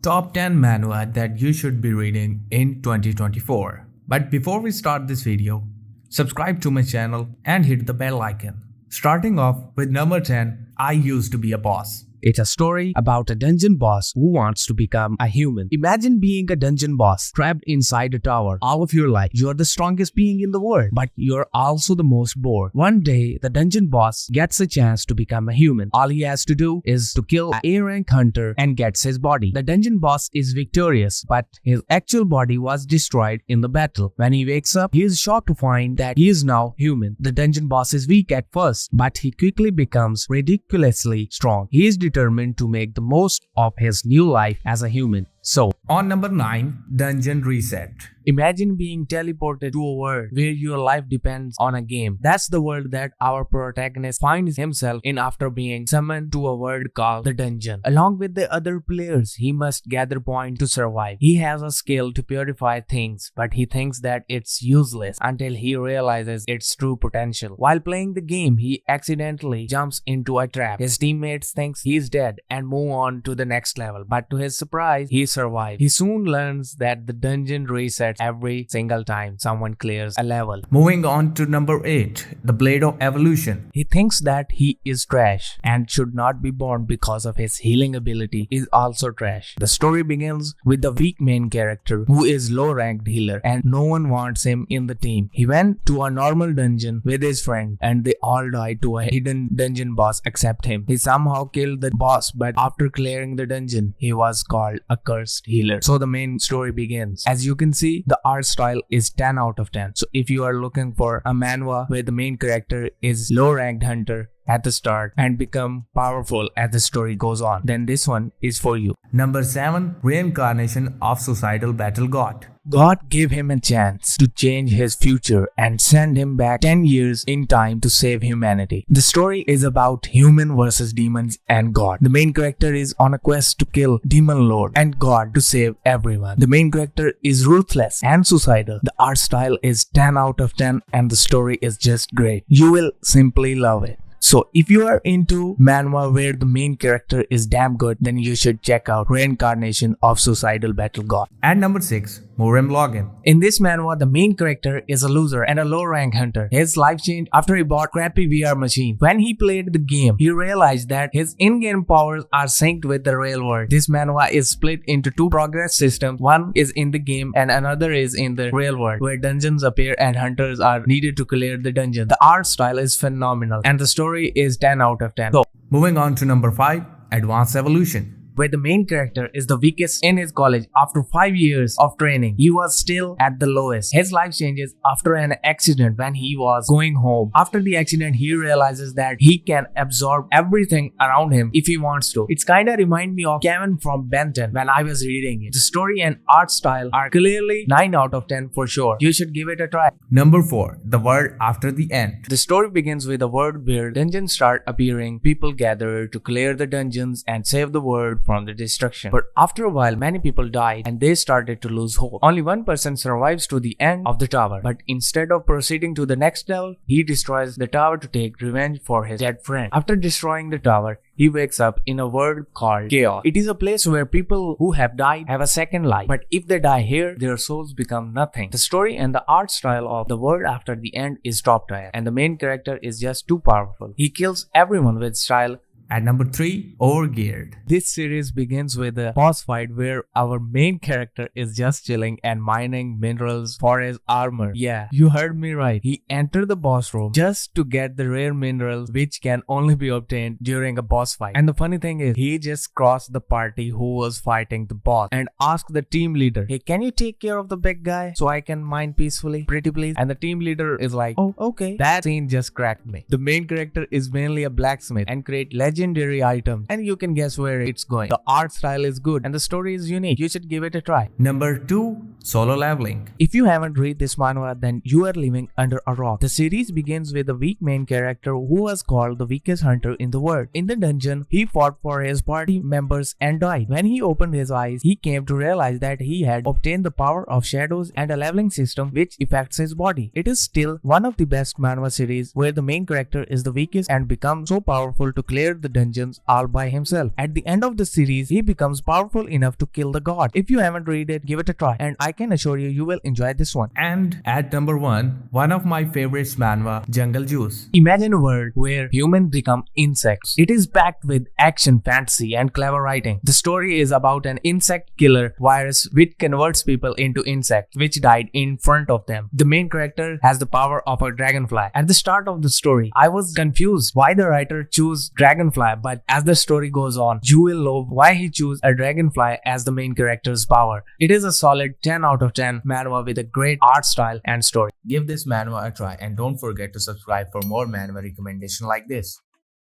Top 10 manhwa that you should be reading in 2024. But before we start this video, subscribe to my channel and hit the bell icon. Starting off with number 10, I Used to Be a Boss. It's a story about a dungeon boss who wants to become a human. Imagine being a dungeon boss trapped inside a tower. All of your life, you're the strongest being in the world, but you're also the most bored. One day, the dungeon boss gets a chance to become a human. All he has to do is to kill an A-rank hunter and gets his body. The dungeon boss is victorious, but his actual body was destroyed in the battle. When he wakes up, he is shocked to find that he is now human. The dungeon boss is weak at first, but he quickly becomes ridiculously strong. He is determined to make the most of his new life as a human. So, on number 9, Dungeon Reset. Imagine being teleported to a world where your life depends on a game. That's the world that our protagonist finds himself in after being summoned to a world called the dungeon. Along with the other players, he must gather points to survive. He has a skill to purify things, but he thinks that it's useless until he realizes its true potential. While playing the game, he accidentally jumps into a trap. His teammates think he's dead and move on to the next level, but to his surprise, he survives. He soon learns that the dungeon resets every single time someone clears a level. Moving on to number 8, The Blade of Evolution. He thinks that he is trash and should not be born because of his healing ability is also trash. The story begins with the weak main character who is low-ranked healer and no one wants him in the team. He went to a normal dungeon with his friend and they all died to a hidden dungeon boss except him. He somehow killed the boss, but after clearing the dungeon, he was called a cursed healer. So the main story begins. As you can see, the art style is 10 out of 10. So if you are looking for a manhwa where the main character is low-ranked hunter at the start and become powerful as the story goes on, then this one is for you. Number 7, Reincarnation of Suicidal Battle God. God gave him a chance to change his future and send him back 10 years in time to save humanity. The story is about human versus demons and God. The main character is on a quest to kill Demon Lord and God to save everyone. The main character is ruthless and suicidal. The art style is 10 out of 10 and the story is just great. You will simply love it. So if you are into manhwa where the main character is damn good, then you should check out Reincarnation of Suicidal Battle God. At number 6, Murem Login. In this manhwa, the main character is a loser and a low-rank hunter. His life changed after he bought crappy VR machine. When he played the game, he realized that his in-game powers are synced with the real world. This manhwa is split into two progress systems. One is in the game and another is in the real world, where dungeons appear and hunters are needed to clear the dungeon. The art style is phenomenal and the story is 10 out of 10. So, moving on to number 5, Advanced Evolution. Where the main character is the weakest in his college. After 5 years of training, he was still at the lowest. His life changes after an accident when he was going home. After the accident, he realizes that he can absorb everything around him if he wants to. It's kinda remind me of Kevin from Ben 10 when I was reading it. The story and art style are clearly 9 out of 10 for sure. You should give it a try. Number 4, The World After the End. The story begins with a world where dungeons start appearing. People gather to clear the dungeons and save the world from the destruction. But after a while, many people died and they started to lose hope. Only one person survives to the end of the tower. But instead of proceeding to the next level, he destroys the tower to take revenge for his dead friend. After destroying the tower, he wakes up in a world called Chaos. It is a place where people who have died have a second life. But if they die here, their souls become nothing. The story and the art style of the world after the end is top tier. And the main character is just too powerful. He kills everyone with style. At number 3, Overgeared. This series begins with a boss fight where our main character is just chilling and mining minerals for his armor. Yeah, you heard me right. He entered the boss room just to get the rare minerals which can only be obtained during a boss fight. And the funny thing is, he just crossed the party who was fighting the boss and asked the team leader, "Hey, can you take care of the big guy so I can mine peacefully? Pretty please." And the team leader is like, "Oh, okay." That scene just cracked me. The main character is mainly a blacksmith and create legendary items, and you can guess where it's going. The art style is good and the story is unique. You should give it a try. Number 2, Solo Leveling. If you haven't read this manhwa, then you are living under a rock. The series begins with a weak main character who was called the weakest hunter in the world. In the dungeon, he fought for his party members and died. When he opened his eyes, he came to realize that he had obtained the power of shadows and a leveling system which affects his body. It is still one of the best manhwa series where the main character is the weakest and becomes so powerful to clear the dungeons all by himself. At the end of the series, he becomes powerful enough to kill the god. If you haven't read it, give it a try, and I can assure you will enjoy this one. And at number 1, one of my favorites manhwa, Jungle Juice. Imagine a world where humans become insects. It is packed with action, fantasy, and clever writing. The story is about an insect killer virus which converts people into insects, which died in front of them. The main character has the power of a dragonfly. At the start of the story, I was confused why the writer chose dragonfly, but as the story goes on, you will know why he chose a dragonfly as the main character's power. It is a solid 10 out of 10 manhwa with a great art style and story. Give this manhwa a try and don't forget to subscribe for more manhwa recommendation like this.